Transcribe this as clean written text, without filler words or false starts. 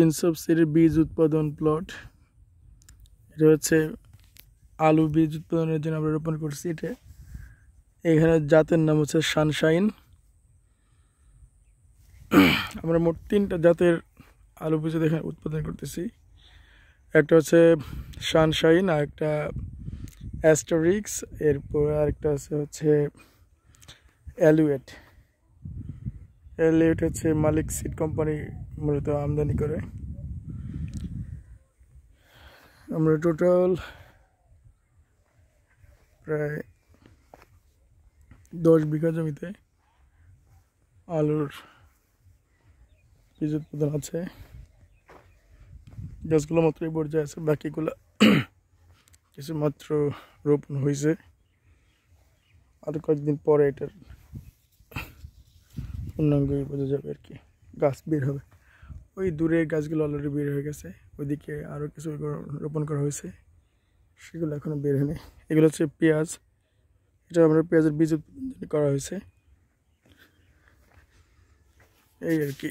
ইনসব সিডের বীজ উৎপাদন প্লট। এটা হচ্ছে আলু বীজ উৎপাদনের জন্য আমরা রোপণ করছি। এটা এখানে জাতের নাম হচ্ছে সানশাইন। আমরা মোট 3টা জাতের আলু বীজ এখানে উৎপাদন করতেছি। একটা হচ্ছে সানশাইন, আর একটা অ্যাস্টারিক্স, এরপর আরেকটা হচ্ছে অ্যালুয়েট। অ্যালুয়েট হচ্ছে মালিক সিড কোম্পানি মূলত আমদানি করে। আমরা টোটাল প্রায় 10 বিঘা জমিতে আলুর বীজ উৎপাদন আছে। গাছগুলো মাত্র এই পর্যায়ে আছে, বাকিগুলো কিছু মাত্র রোপণ হয়েছে। আরো কয়েকদিন পরে এটার পূর্ণাঙ্গ বোঝা যাবে আর কি, গাছ বের হবে। ওই দূরে গাছগুলো অলরেডি বের হয়ে গেছে, ওইদিকে আরও কিছু রোপণ করা হয়েছে, সেগুলো এখনো বের হয়নি। এগুলো হচ্ছে পেঁয়াজ, এটা আমরা পেঁয়াজের বীজ উৎপাদন করা হয়েছে এই আর কি।